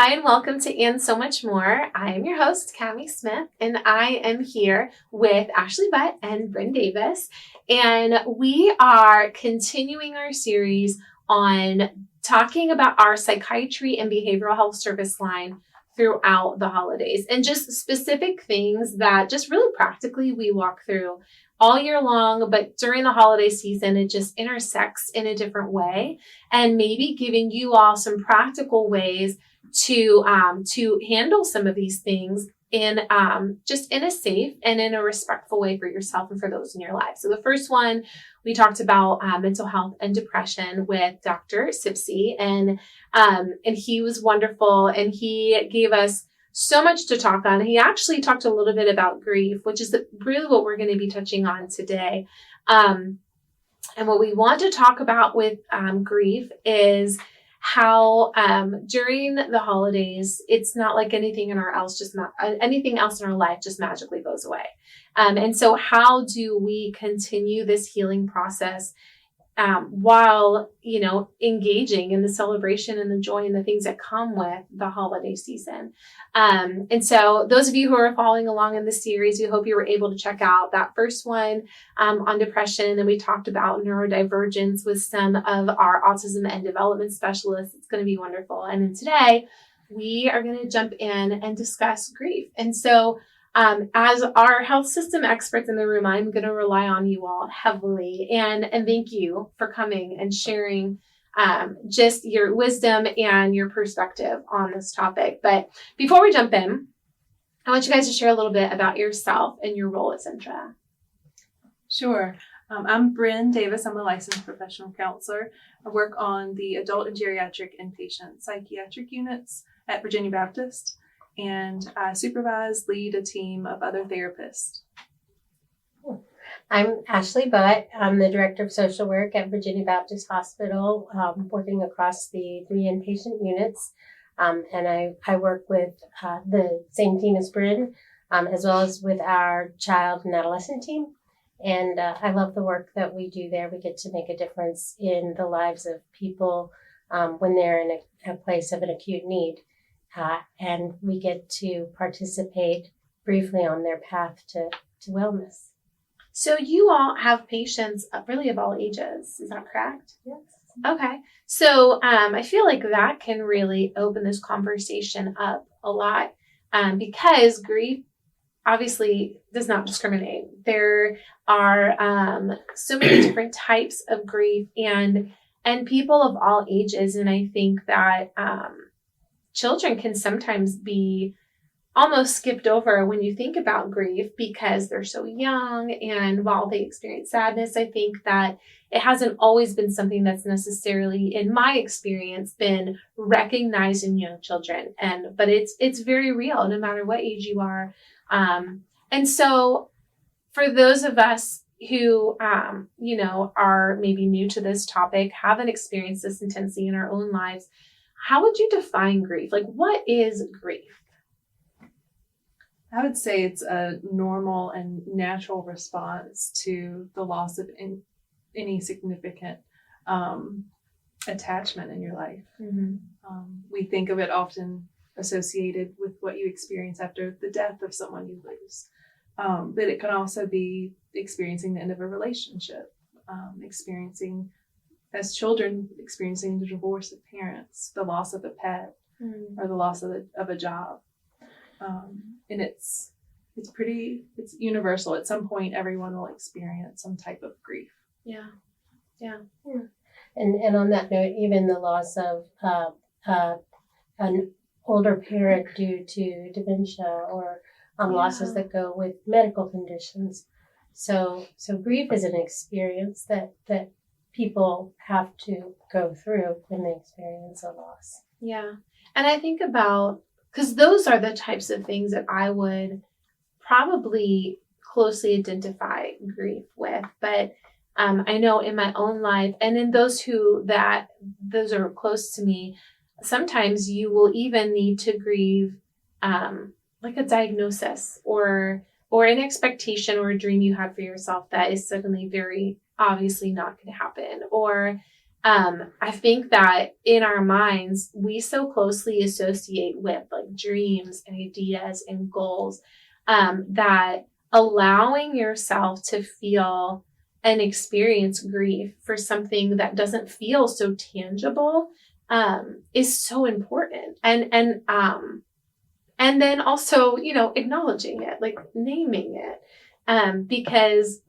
Hi, and welcome to And So Much More. I am your host, Cami Smith, and I am here with Ashley Butt and Brynn Davis. And we are continuing our series on talking about our psychiatry and behavioral health service line throughout the holidays and just specific things that just really practically we walk through all year long, but during the holiday season, it just intersects in a different way, and maybe giving you all some practical ways to handle some of these things in just in a safe and in a respectful way for yourself and for those in your life. So the first one, we talked about mental health and depression with Dr. Sipsy, and he was wonderful, and he gave us so much to talk on. He actually talked a little bit about grief, which is really what we're going to be touching on today. And what we want to talk about with grief is how during the holidays, it's not like anything else in our life just magically goes away. And so how do we continue this healing process while, engaging in the celebration and the joy and the things that come with the holiday season. And so those of you who are following along in the series, we hope you were able to check out that first one on depression. And we talked about neurodivergence with some of our autism and development specialists. It's going to be wonderful. And then today we are going to jump in and discuss grief. And so as our health system experts in the room, I'm going to rely on you all heavily. And thank you for coming and sharing just your wisdom and your perspective on this topic. But before we jump in, I want you guys to share a little bit about yourself and your role at Centra. Sure. I'm Brynn Davis. I'm a licensed professional counselor. I work on the adult and geriatric inpatient psychiatric units at Virginia Baptist. And I lead a team of other therapists. I'm Ashley Butt. I'm the Director of Social Work at Virginia Baptist Hospital, working across the 3 inpatient units. And I work with the same team as Brynn, as well as with our child and adolescent team. And I love the work that we do there. We get to make a difference in the lives of people when they're in a place of an acute need. And we get to participate briefly on their path to wellness. So you all have patients really of all ages, is that correct? Yes. Okay. So I feel like that can really open this conversation up a lot because grief obviously does not discriminate. There are so many different types of grief and people of all ages. And I think that children can sometimes be almost skipped over when you think about grief because they're so young. And while they experience sadness, I think that it hasn't always been something that's necessarily, in my experience, been recognized in young children. But it's very real no matter what age you are. And so for those of us who, are maybe new to this topic, haven't experienced this intensity in our own lives, how would you define grief? Like, what is grief? I would say it's a normal and natural response to the loss of any significant attachment in your life. Mm-hmm. We think of it often associated with what you experience after the death of someone you lose. But it can also be experiencing the end of a relationship, as children, experiencing the divorce of parents, the loss of a pet, or the loss of a job. And it's universal. At some point, everyone will experience some type of grief. Yeah. And on that note, even the loss of an older parent due to dementia or losses that go with medical conditions. So grief is an experience that people have to go through when they experience a loss. Yeah. And I think about, because those are the types of things that I would probably closely identify grief with. But I know in my own life and in those are close to me, sometimes you will even need to grieve like a diagnosis or an expectation or a dream you had for yourself that is suddenly very obviously not going to happen, or I think that in our minds, we so closely associate with like dreams and ideas and goals, that allowing yourself to feel and experience grief for something that doesn't feel so tangible, is so important. And then also, acknowledging it, like naming it, because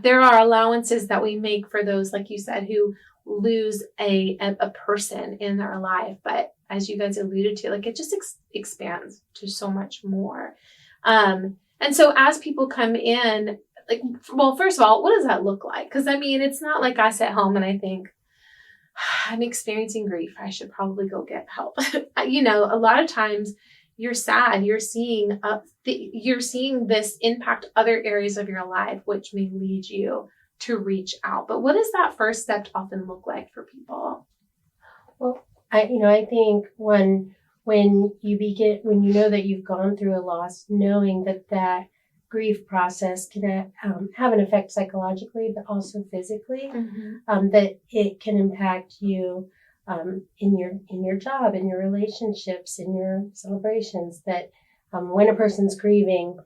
there are allowances that we make for those, like you said, who lose a person in their life. But as you guys alluded to, like it just expands to so much more. And so as people come in, like, well, first of all, what does that look like? Because I mean, it's not like I sit home and I think, I'm experiencing grief, I should probably go get help. A lot of times you're sad, you're seeing this impact other areas of your life, which may lead you to reach out. But what does that first step often look like for people? Well, I think when you know that you've gone through a loss, knowing that grief process can have an effect psychologically, but also physically, that it can impact you in your job, in your relationships, in your celebrations. That when a person's grieving,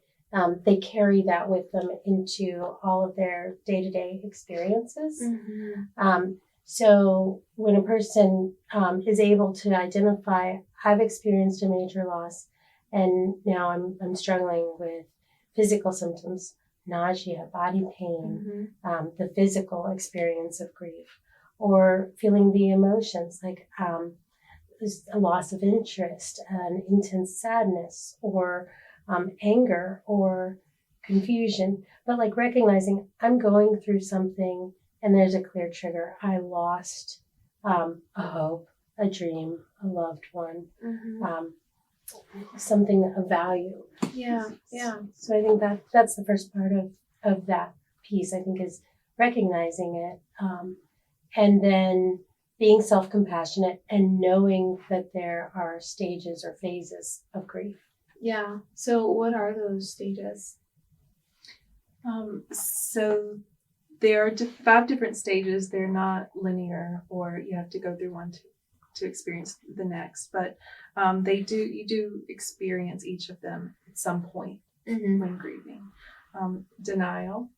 they carry that with them into all of their day-to-day experiences. So when a person is able to identify, I've experienced a major loss, and now I'm struggling with physical symptoms, nausea, body pain, the physical experience of grief, or feeling the emotions like a loss of interest, an intense sadness, or anger or confusion. But like recognizing I'm going through something and there's a clear trigger. I lost a hope, a dream, a loved one, something of value. Yeah. So I think that's the first part of that piece, I think, is recognizing it, and then being self-compassionate and knowing that there are stages or phases of grief. Yeah. So what are those stages? So there are 5 different stages. They're not linear, or you have to go through one to experience the next, but you do experience each of them at some point when grieving. Denial,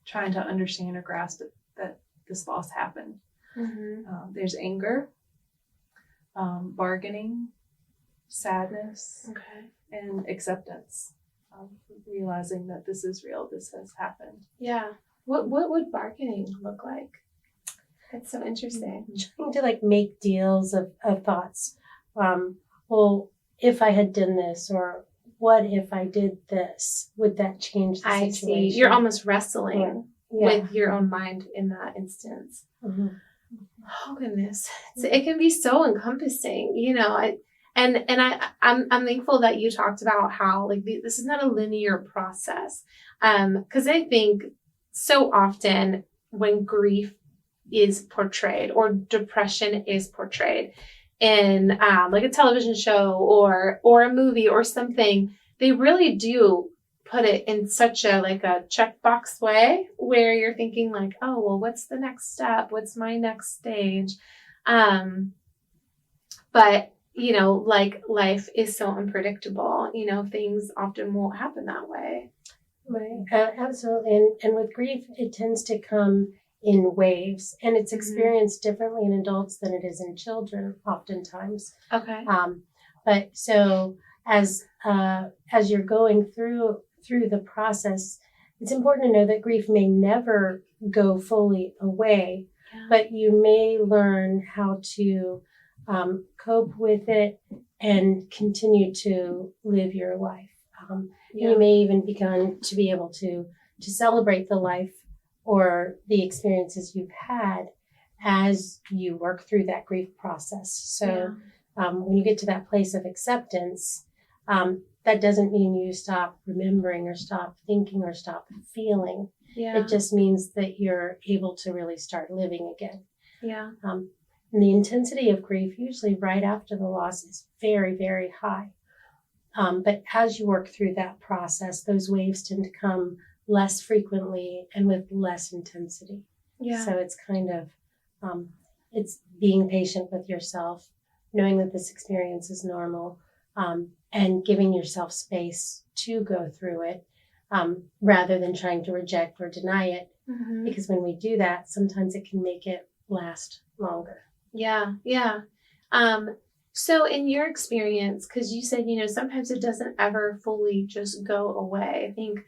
trying to understand or grasp that this loss happened. There's anger, bargaining, sadness, and acceptance. Realizing that this is real, this has happened. Yeah. What would bargaining look like? That's so interesting. Trying to make deals of thoughts. Well, if I had done this, or what if I did this? Would that change the situation? I see. You're almost wrestling with your own mind in that instance. Oh goodness, it can be so encompassing. I'm thankful that you talked about how this is not a linear process. Because I think so often when grief is portrayed or depression is portrayed in a television show or a movie or something, they really do put it in such a checkbox way where you're thinking oh, well, what's the next step? What's my next stage? But life is so unpredictable. Things often won't happen that way. Right. Absolutely. And with grief, it tends to come in waves, and it's experienced differently in adults than it is in children, oftentimes. Okay. But so as you're going through the process, it's important to know that grief may never go fully away, but you may learn how to cope with it and continue to live your life. You may even begin to be able to celebrate the life or the experiences you've had as you work through that grief process. So when you get to that place of acceptance, that doesn't mean you stop remembering or stop thinking or stop feeling. It just means that you're able to really start living again. And the intensity of grief, usually right after the loss, is very, very high. But as you work through that process, those waves tend to come less frequently and with less intensity. So it's kind of, it's being patient with yourself, knowing that this experience is normal, and giving yourself space to go through it, rather than trying to reject or deny it. Mm-hmm. Because when we do that, sometimes it can make it last longer. Yeah. So in your experience, because you said, sometimes it doesn't ever fully just go away. I think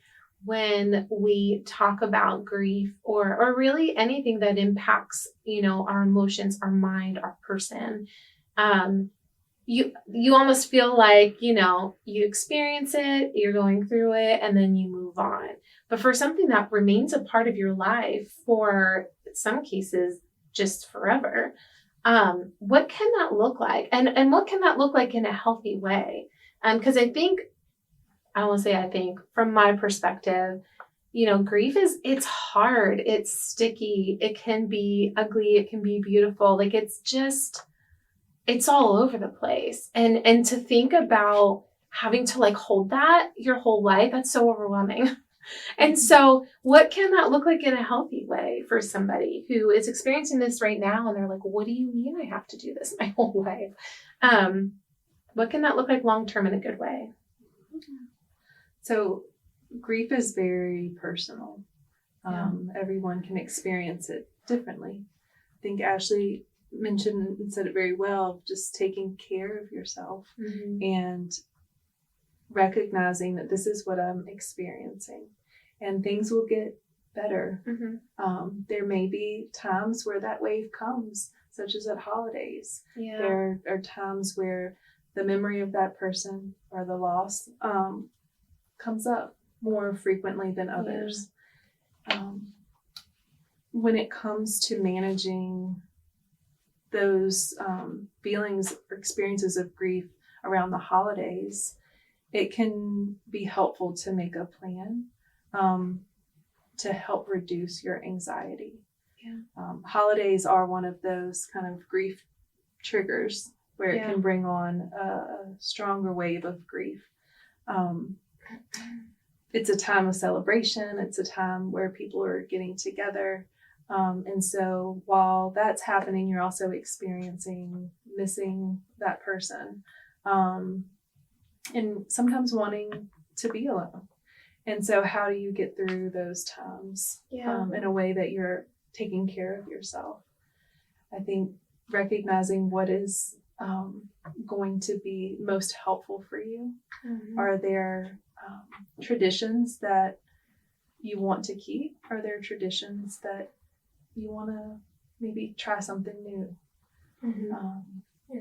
when we talk about grief or really anything that impacts, our emotions, our mind, our person, you almost feel like, you experience it, you're going through it, and then you move on. But for something that remains a part of your life for some cases, just forever, what can that look like? And what can that look like in a healthy way? Because I think, from my perspective, grief it's hard, it's sticky, it can be ugly, it can be beautiful. Like it's all over the place. And to think about having to hold that your whole life, that's so overwhelming. And so what can that look like in a healthy way for somebody who is experiencing this right now? And they're like, what do you mean I have to do this my whole life? What can that look like long-term in a good way? So grief is very personal. Everyone can experience it differently. I think Ashley mentioned and said it very well, just taking care of yourself and recognizing that this is what I'm experiencing and things will get better. There may be times where that wave comes, such as at holidays. There are times where the memory of that person or the loss comes up more frequently than others. When it comes to managing those feelings or experiences of grief around the holidays, it can be helpful to make a plan to help reduce your anxiety. Holidays are one of those kind of grief triggers where it can bring on a stronger wave of grief. It's a time of celebration. It's a time where people are getting together. And so while that's happening, you're also experiencing missing that person. And sometimes wanting to be alone. And so how do you get through those times in a way that you're taking care of yourself? I think recognizing what is going to be most helpful for you. Are there traditions that you want to keep? Are there traditions that you want to maybe try something new?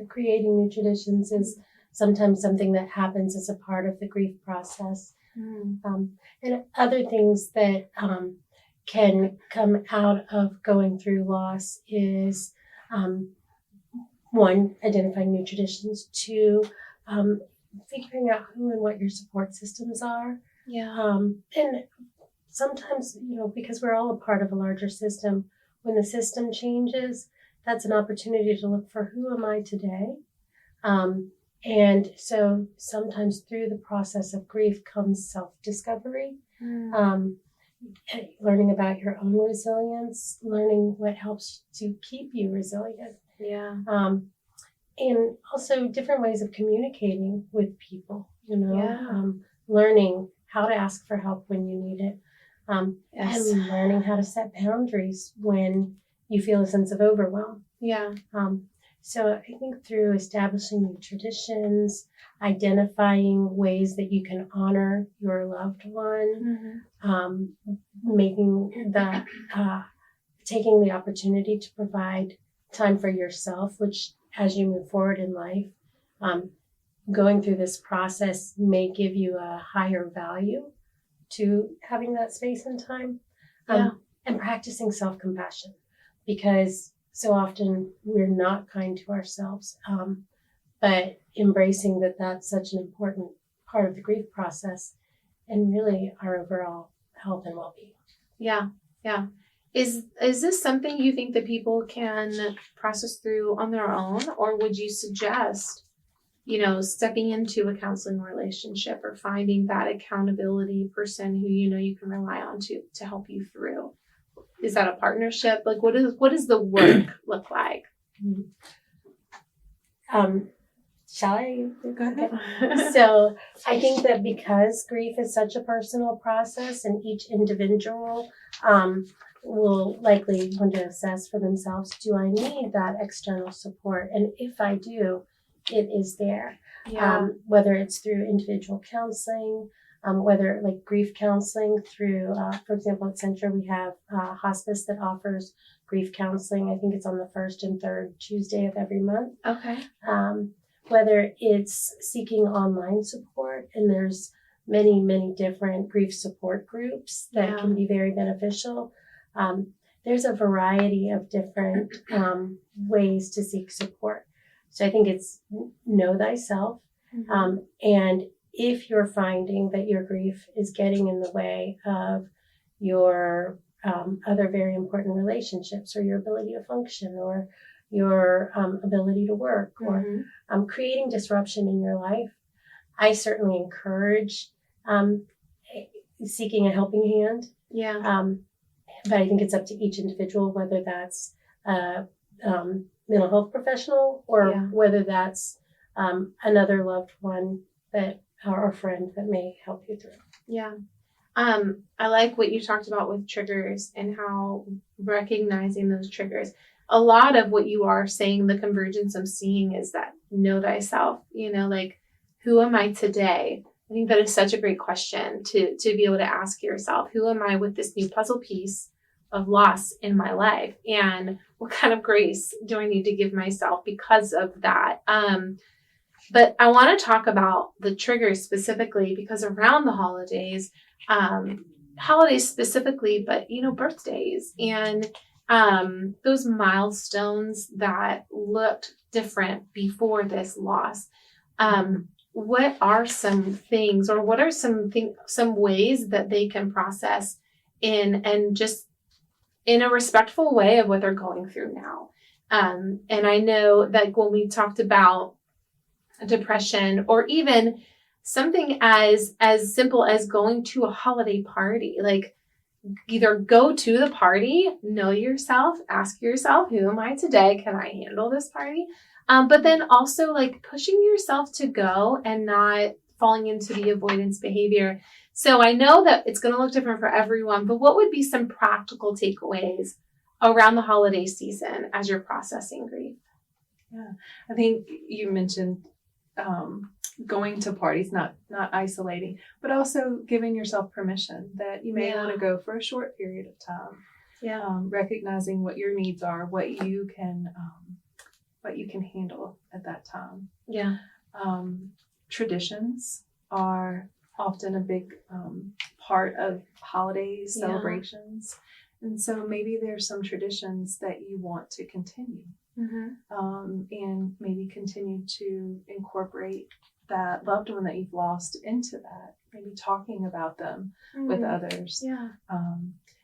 Creating new traditions is sometimes something that happens as a part of the grief process. And other things that can come out of going through loss is one, identifying new traditions, two, figuring out who and what your support systems are. And sometimes, because we're all a part of a larger system, when the system changes, that's an opportunity to look for who am I today? And so sometimes through the process of grief comes self-discovery, learning about your own resilience, learning what helps to keep you resilient. And also different ways of communicating with people, learning how to ask for help when you need it, and learning how to set boundaries when you feel a sense of overwhelm. So I think through establishing new traditions, identifying ways that you can honor your loved one, making that, taking the opportunity to provide time for yourself, which as you move forward in life, going through this process may give you a higher value to having that space and time, and practicing self-compassion, because so often we're not kind to ourselves, but embracing that that's such an important part of the grief process and really our overall health and well-being. Is this something you think that people can process through on their own, or would you suggest, stepping into a counseling relationship or finding that accountability person who you can rely on to help you through? Is that a partnership? Like, what does the work look like? Shall I? Go ahead. So I think that because grief is such a personal process, and each individual will likely want to assess for themselves, do I need that external support? And if I do, it is there. Yeah. Whether it's through individual counseling, whether like grief counseling through, for example, at Centra, we have hospice that offers grief counseling. I think it's on the first and third Tuesday of every month. Okay. Whether it's seeking online support, and there's many, many different grief support groups that can be very beneficial. There's a variety of different ways to seek support. So I think it's know thyself. And if you're finding that your grief is getting in the way of your other very important relationships, or your ability to function, or your ability to work, or creating disruption in your life, I certainly encourage seeking a helping hand. Yeah. But I think it's up to each individual, whether that's a mental health professional, or whether that's another loved one that, or a friend that may help you through. Yeah. I like what you talked about with triggers and how recognizing those triggers. A lot of what you are saying, the convergence I'm seeing, is that know thyself, like, who am I today? I think that is such a great question to be able to ask yourself. Who am I with this new puzzle piece of loss in my life? And what kind of grace do I need to give myself because of that? But I want to talk about the triggers specifically, because around the holidays specifically, but, birthdays and those milestones that looked different before this loss. What are some things, or what are some ways that they can process and just in a respectful way of what they're going through now? And I know that when we talked about depression, or even something as simple as going to a holiday party, like, either go to the party, know yourself, ask yourself, who am I today? Can I handle this party? But then also, like, pushing yourself to go and not falling into the avoidance behavior. So I know that it's going to look different for everyone, but what would be some practical takeaways around the holiday season as you're processing grief? Yeah, I think you mentioned going to parties, not isolating, but also giving yourself permission that you may want to go for a short period of time. Yeah. Recognizing what your needs are, what you can handle at that time. Yeah. Traditions are often a big part of holidays, celebrations. And so maybe there's some traditions that you want to continue. And maybe continue to incorporate that loved one that you've lost into that. Maybe talking about them with others. Yeah.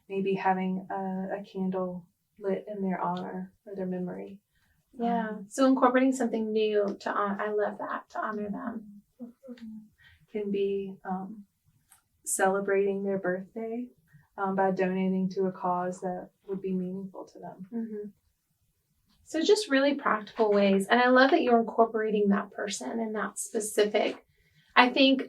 Maybe having a candle lit in their honor or their memory. Yeah. So incorporating something new to I love that, to honor them. Can be celebrating their birthday by donating to a cause that would be meaningful to them. So just really practical ways. And I love that you're incorporating that person and that specific. I think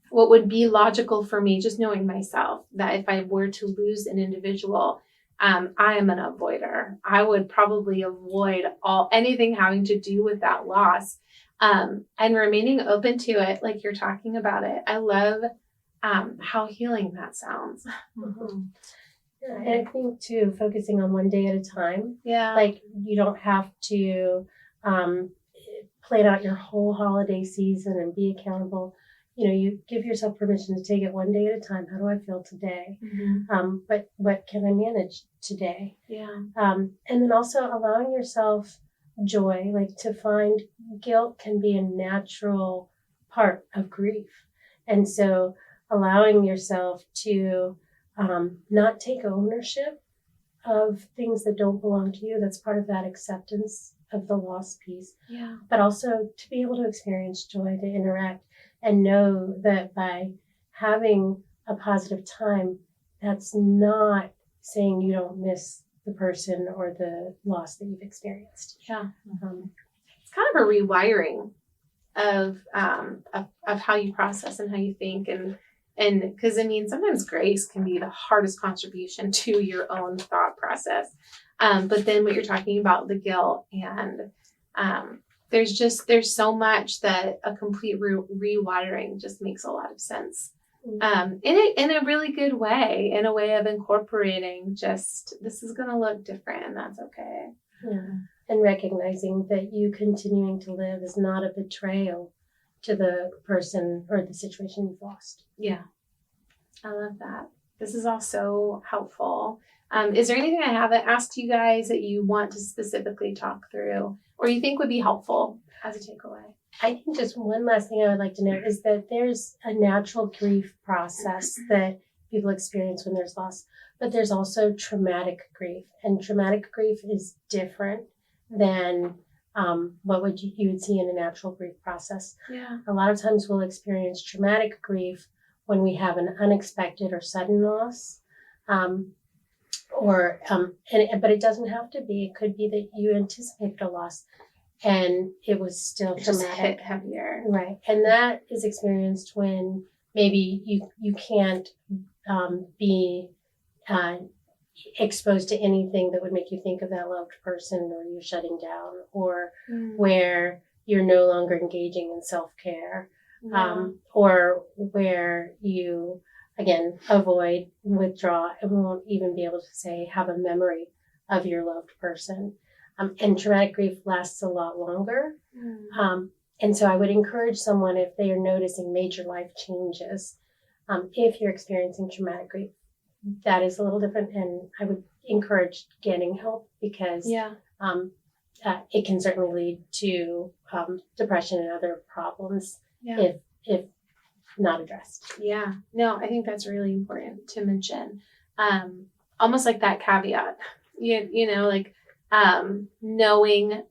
what would be logical for me, just knowing myself, that if I were to lose an individual, I am an avoider. I would probably avoid anything having to do with that loss, and remaining open to it, like you're talking about it. I love how healing that sounds. Yeah, and I think too, focusing on one day at a time. Yeah. Like, you don't have to plan out your whole holiday season and be accountable. You give yourself permission to take it one day at a time. How do I feel today? But what can I manage today? Yeah. And then also allowing yourself joy, like, to find guilt can be a natural part of grief. And so allowing yourself to not take ownership of things that don't belong to you. That's part of that acceptance of the loss piece. Yeah. But also to be able to experience joy, to interact, and know that by having a positive time, that's not saying you don't miss the person or the loss that you've experienced. Yeah. Um, It's kind of a rewiring of how you process and how you think, and because I mean sometimes grace can be the hardest contribution to your own thought process, but then what you're talking about, the guilt, and there's so much that a complete rewiring just makes a lot of sense, in a really good way, in a way of incorporating just this is going to look different and that's okay. Yeah. And recognizing that you continuing to live is not a betrayal to the person or the situation you've lost. Yeah, I love that. This is all so helpful. Is there anything I haven't asked you guys that you want to specifically talk through or you think would be helpful as a takeaway? I think just one last thing I would like to note is that there's a natural grief process that people experience when there's loss, but there's also traumatic grief. And traumatic grief is different than what you would see in a natural grief process. Yeah. A lot of times we'll experience traumatic grief when we have an unexpected or sudden loss. But it doesn't have to be. It could be that you anticipated a loss and it was still It just traumatic. hit heavier. Right. And that is experienced when maybe you can't be exposed to anything that would make you think of that loved person, or you're shutting down, or where you're no longer engaging in self-care, or where you, again, avoid, withdraw, and won't even be able to say, have a memory of your loved person. And traumatic grief lasts a lot longer. And so I would encourage someone, if they are noticing major life changes, if you're experiencing traumatic grief, that is a little different. And I would encourage getting help because it can certainly lead to depression and other problems if not addressed. Yeah. No, I think that's really important to mention. Almost like that caveat, you know, like knowing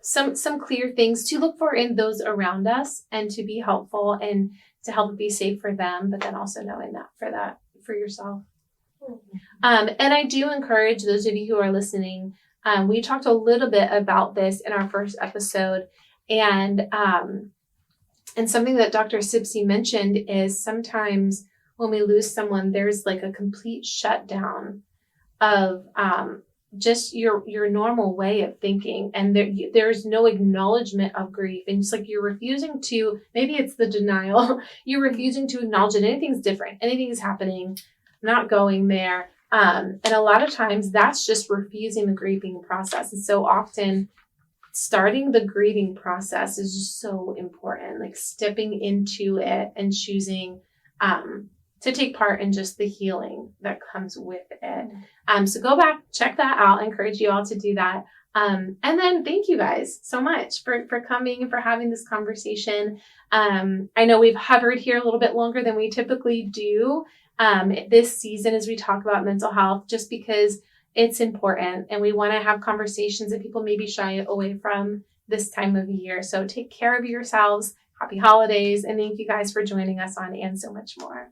some clear things to look for in those around us and to be helpful and to help it be safe for them, but then also knowing that for yourself. And I do encourage those of you who are listening. We talked a little bit about this in our first episode, and something that Dr. Sipsy mentioned is sometimes when we lose someone, there's like a complete shutdown of just your normal way of thinking, and there's no acknowledgement of grief, and it's like you're refusing to, maybe it's the denial, you're refusing to acknowledge that anything's different, anything is happening, not going there, and a lot of times that's just refusing the grieving process. And so often starting the grieving process is just so important, like stepping into it and choosing to take part in just the healing that comes with it. So go back, check that out. I encourage you all to do that. And then thank you guys so much for coming and for having this conversation. I know we've hovered here a little bit longer than we typically do this season as we talk about mental health, just because it's important and we want to have conversations that people maybe shy away from this time of year. So take care of yourselves. Happy holidays. And thank you guys for joining us on And So Much More.